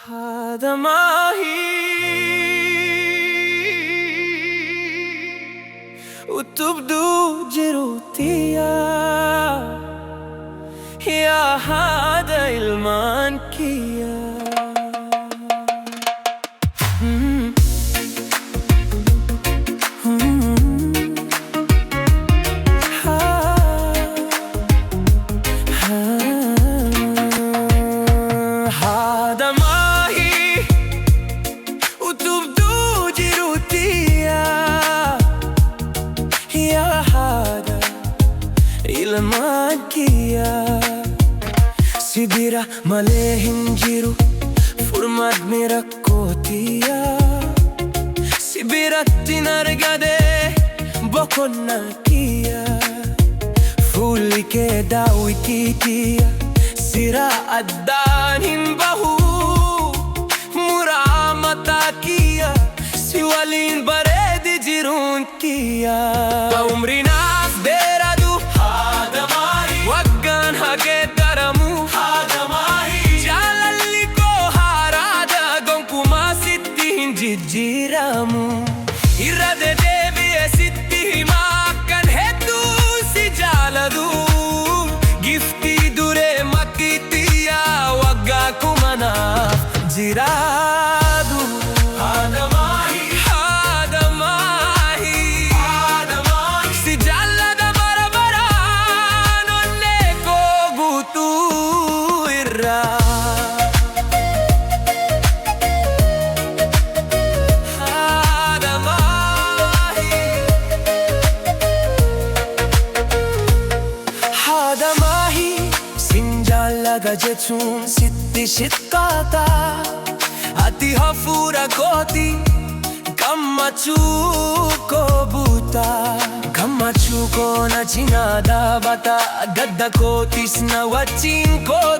هذا ما هي وتبدو جروتيا يا هذا المانكيا. هذا ما هي وتبدو جروتيا يا هذا المانكيا. Sidira malehin jiru furmad mera kotiya Sibiratti nargade bokonna kiya Fulli ke dawi kitiya Sira addan bahu muramata kiya Siwalin baredi jirun kiya Umri nas deradu hada mahi waggan hage daramu Jiramu irade devi sitti makkan heddu si jaladu gifti dure makitiya wagga kumana jiradu hada mahi si jalada barabara nonne ko gutu irra Laga jechuun sitti shiqqaata ati hafuura kooti gammachuu koo buuta gammachuu koo na cinaa dhaabata gadda kootis na wajjin koo